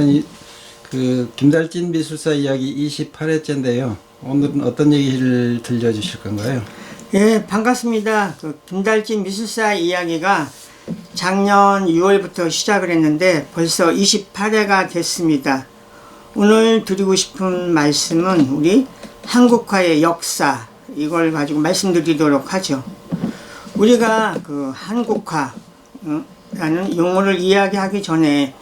일단 김달진 미술사 이야기 28회째인데요. 오늘은 어떤 얘기를 들려주실 건가요? 예, 반갑습니다. 김달진 미술사 이야기가 작년 6월부터 시작을 했는데 벌써 28회가 됐습니다. 오늘 드리고 싶은 말씀은 우리 한국화의 역사, 이걸 가지고 말씀드리도록 하죠. 우리가 한국화 라는 용어를 이야기하기 전에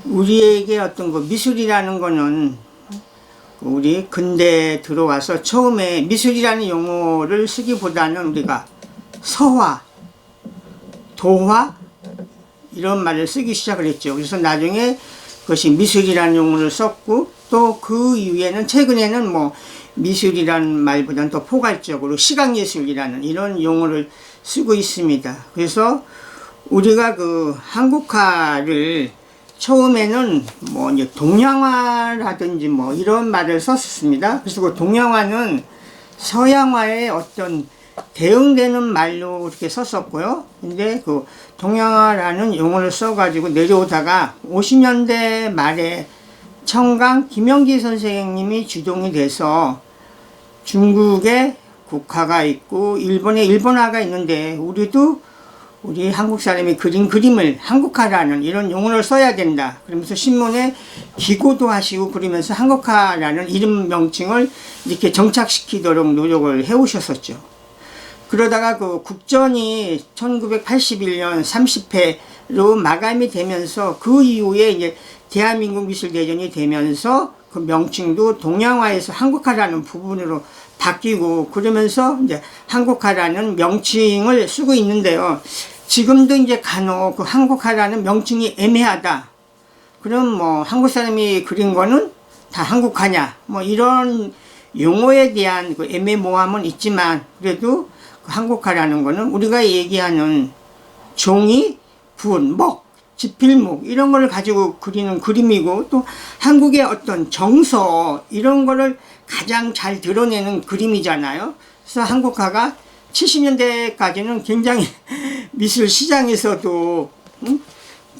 우리에게 어떤 미술이라는 거는 우리 근대에 들어와서 처음에 미술이라는 용어를 쓰기보다는 우리가 서화, 도화 이런 말을 쓰기 시작을 했죠. 그래서 나중에 그것이 미술이라는 용어를 썼고, 또 그 이후에는 최근에는 미술이라는 말보다는 더 포괄적으로 시각예술이라는 이런 용어를 쓰고 있습니다. 그래서 우리가 한국화를 처음에는 이제 동양화라든지 이런 말을 썼습니다. 그래서 동양화는 서양화의 어떤 대응되는 말로 이렇게 썼었고요. 근데 동양화라는 용어를 써가지고 내려오다가 50년대 말에 청강 김영기 선생님이 주동이 돼서 중국에 국화가 있고 일본에 일본화가 있는데 우리 한국 사람이 그린 그림을 한국화라는 이런 용어를 써야 된다. 그러면서 신문에 기고도 하시고 그러면서 한국화라는 이름 명칭을 이렇게 정착시키도록 노력을 해오셨었죠. 그러다가 국전이 1981년 30회로 마감이 되면서 그 이후에 이제 대한민국 미술대전이 되면서 그 명칭도 동양화에서 한국화라는 부분으로 바뀌고 그러면서 이제 한국화라는 명칭을 쓰고 있는데요. 지금도 이제 간혹 한국화라는 명칭이 애매하다. 그럼 한국 사람이 그린 거는 다 한국화냐? 이런 용어에 대한 애매모함은 있지만 그래도 한국화라는 거는 우리가 얘기하는 종이, 분, 먹, 지필목 이런 거를 가지고 그리는 그림이고 또 한국의 어떤 정서 이런 거를 가장 잘 드러내는 그림이잖아요. 그래서 한국화가 70년대까지는 굉장히 미술 시장에서도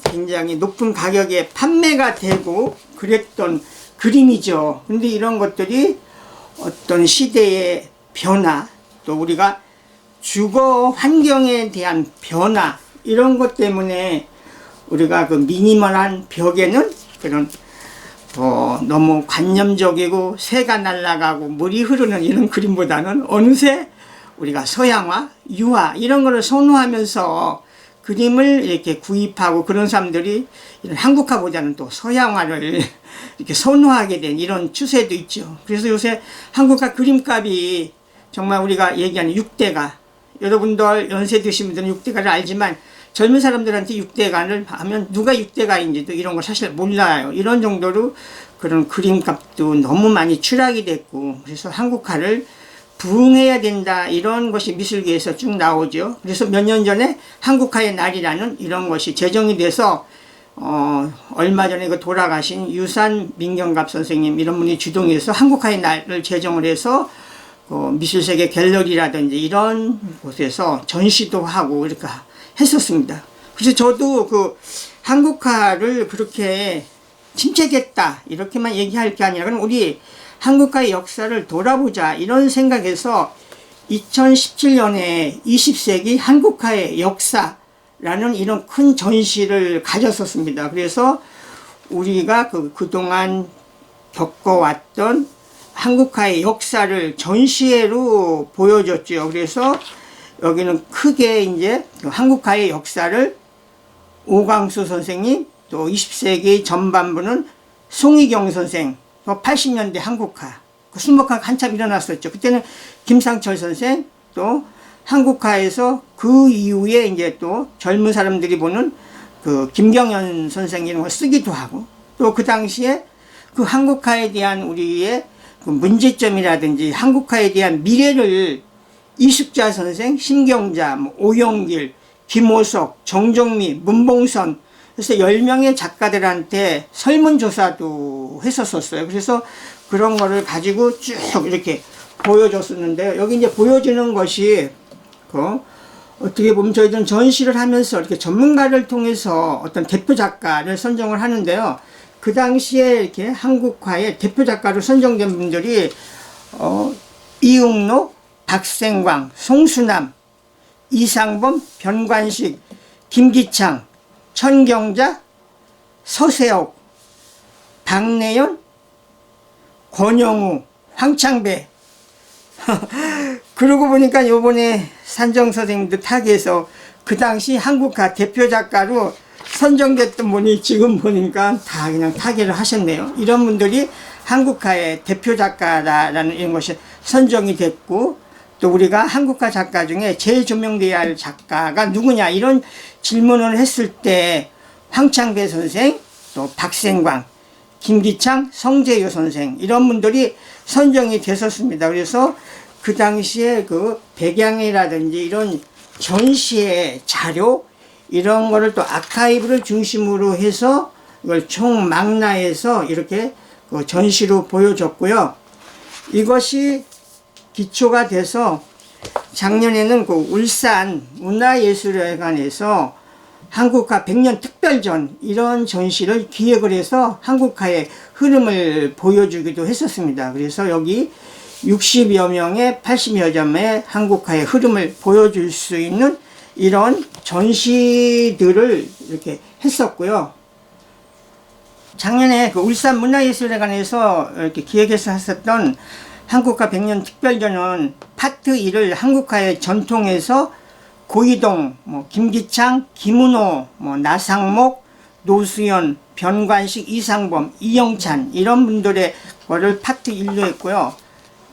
굉장히 높은 가격에 판매가 되고 그랬던 그림이죠. 근데 이런 것들이 어떤 시대의 변화, 또 우리가 주거 환경에 대한 변화 이런 것 때문에 우리가 미니멀한 벽에는 그런 너무 관념적이고 새가 날아가고 물이 흐르는 이런 그림보다는 어느새 우리가 서양화, 유화 이런 거를 선호하면서 그림을 이렇게 구입하고 그런 사람들이 이런 한국화보다는 또 서양화를 이렇게 선호하게 된 이런 추세도 있죠. 그래서 요새 한국화 그림값이 정말 우리가 얘기하는 6대가, 여러분들 연세 드신 분들은 6대가를 알지만 젊은 사람들한테 6대가를 하면 누가 6대가인지도 이런 걸 사실 몰라요. 이런 정도로 그런 그림값도 너무 많이 추락이 됐고, 그래서 한국화를 부흥해야 된다 이런 것이 미술계에서 쭉 나오죠. 그래서 몇 년 전에 한국화의 날이라는 이런 것이 제정이 돼서 얼마 전에 돌아가신 유산 민경갑 선생님 이런 분이 주동해서 한국화의 날을 제정을 해서 미술세계 갤러리라든지 이런 곳에서 전시도 하고 이렇게 했었습니다. 그래서 저도 한국화를 그렇게 침체됐다 이렇게만 얘기할 게 아니라 그럼 우리 한국화의 역사를 돌아보자 이런 생각에서 2017년에 20세기 한국화의 역사라는 이런 큰 전시를 가졌었습니다. 그래서 우리가 그동안 겪어왔던 한국화의 역사를 전시회로 보여줬죠. 그래서 여기는 크게 이제 한국화의 역사를 오광수 선생님, 또 20세기 전반부는 송희경 선생, 또 80년대 한국화, 순복화가 한참 일어났었죠. 그때는 김상철 선생, 또 한국화에서 그 이후에 이제 또 젊은 사람들이 보는 김경현 선생 이런 걸 쓰기도 하고, 또 그 당시에 한국화에 대한 우리의 문제점이라든지 한국화에 대한 미래를 이숙자 선생, 심경자, 오영길, 김호석, 정종미, 문봉선 그래서 10명의 작가들한테 설문조사도 했었어요. 그래서 그런 거를 가지고 쭉 이렇게 보여줬었는데요. 여기 이제 보여주는 것이 어떻게 보면 저희들은 전시를 하면서 이렇게 전문가를 통해서 어떤 대표 작가를 선정을 하는데요. 그 당시에 이렇게 한국화의 대표 작가로 선정된 분들이 이응로, 박생광, 송수남, 이상범, 변관식, 김기창, 천경자, 서세옥, 박내연, 권영우, 황창배. 그러고 보니까 요번에 산정 선생님도 타기에서 그 당시 한국화 대표 작가로 선정됐던 분이 지금 보니까 다 그냥 타계를 하셨네요. 이런 분들이 한국화의 대표 작가라는 이런 것이 선정이 됐고, 또 우리가 한국화 작가 중에 제일 조명돼야 할 작가가 누구냐 이런 질문을 했을 때 황창배 선생, 또 박생광, 김기창, 성재유 선생 이런 분들이 선정이 됐었습니다. 그래서 그 당시에 그 백양이라든지 이런 전시의 자료 이런 거를 또 아카이브를 중심으로 해서 이걸 총망라해서 이렇게 그 전시로 보여줬고요. 이것이 기초가 돼서 작년에는 그 울산 문화예술회관에서 한국화 100년 특별전 이런 전시를 기획을 해서 한국화의 흐름을 보여주기도 했었습니다. 그래서 여기 60여 명의 80여 점의 한국화의 흐름을 보여줄 수 있는 이런 전시들을 이렇게 했었고요. 작년에 그 울산 문화예술회관에서 이렇게 기획해서 했었던 한국화 100년 특별전은 파트 1을 한국화의 전통에서 고이동, 김기창, 김은호, 나상목, 노수연, 변관식, 이상범, 이영찬 이런 분들의 거를 파트 1로 했고요.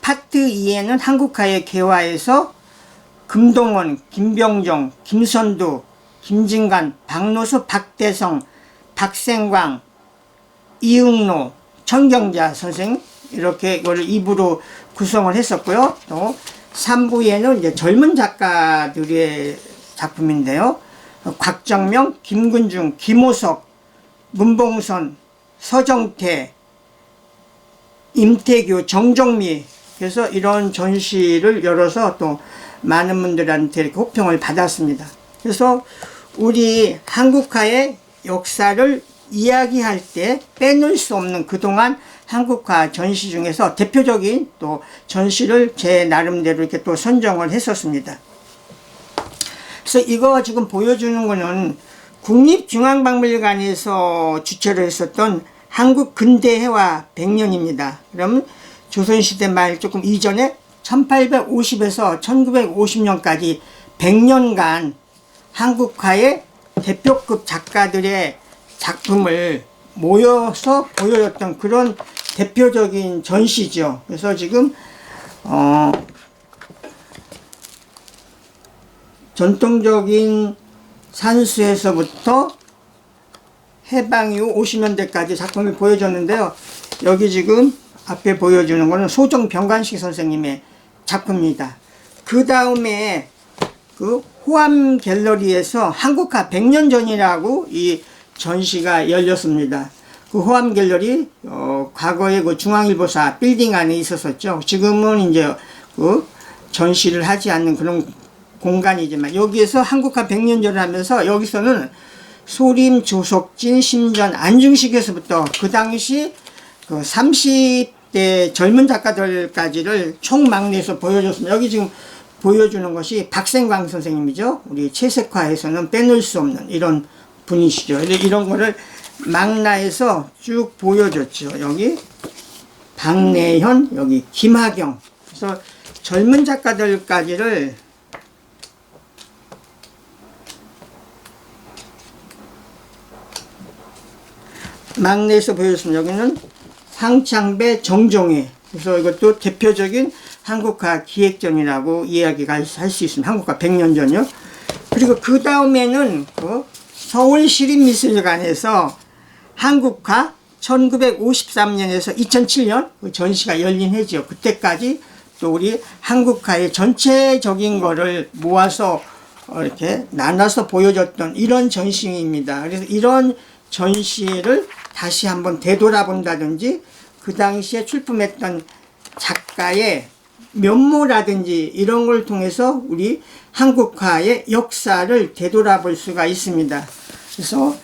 파트 2에는 한국화의 개화에서 금동원, 김병정, 김선두, 김진관, 박노수, 박대성, 박생광, 이응로, 천경자 선생 이렇게 이거를 2부로 구성을 했었고요. 또 3부에는 이제 젊은 작가들의 작품인데요. 곽정명, 김근중, 김호석, 문봉선, 서정태, 임태규, 정정미 그래서 이런 전시를 열어서 또 많은 분들한테 이렇게 호평을 받았습니다. 그래서 우리 한국화의 역사를 이야기할 때 빼놓을 수 없는 그동안 한국화 전시 중에서 대표적인 또 전시를 제 나름대로 이렇게 또 선정을 했었습니다. 그래서 이거 지금 보여주는 거는 국립중앙박물관에서 주최를 했었던 한국 근대회화 100년입니다. 그럼 조선시대 말 조금 이전에 1850에서 1950년까지 100년간 한국화의 대표급 작가들의 작품을 모여서 보여줬던 그런 대표적인 전시죠. 그래서 지금 전통적인 산수에서부터 해방 이후 50년대까지 작품을 보여줬는데요. 여기 지금 앞에 보여주는 거는 소정 병관식 선생님의 작품입니다. 그 다음에 그 호암 갤러리에서 한국화 100년 전이라고 이 전시가 열렸습니다. 그 호암 갤러리 과거에 그 중앙일보사 빌딩 안에 있었었죠. 지금은 이제 그 전시를 하지 않는 그런 공간이지만 여기에서 한국화 100년전을 하면서 여기서는 소림, 조석진, 심전, 안중식에서부터 그 당시 그 30대 젊은 작가들까지를 총망라해서 보여줬습니다. 여기 지금 보여주는 것이 박생광 선생님이죠. 우리 채색화에서는 빼놓을 수 없는 이런 분이시죠. 이런 거를 망라해서 쭉 보여줬죠. 여기 박내현, 여기 김하경. 그래서 젊은 작가들까지를 망라해서 보여줬습니다. 여기는 황창배, 정종회. 그래서 이것도 대표적인 한국화 기획전이라고 이야기가 할 수 있습니다. 한국화 100년 전이요. 그리고 그 다음에는 그 서울시립미술관에서 한국화 1953년에서 2007년 그 전시가 열린 해죠. 그때까지 또 우리 한국화의 전체적인 거를 모아서 이렇게 나눠서 보여줬던 이런 전시입니다. 그래서 이런 전시를 다시 한번 되돌아본다든지 그 당시에 출품했던 작가의 면모라든지 이런 걸 통해서 우리 한국화의 역사를 되돌아볼 수가 있습니다. 그래서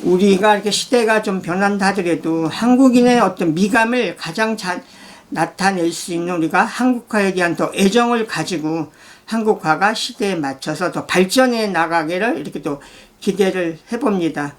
우리가 이렇게 시대가 좀 변한다 하더라도 한국인의 어떤 미감을 가장 잘 나타낼 수 있는 우리가 한국화에 대한 더 애정을 가지고 한국화가 시대에 맞춰서 더 발전해 나가기를 이렇게 또 기대를 해봅니다.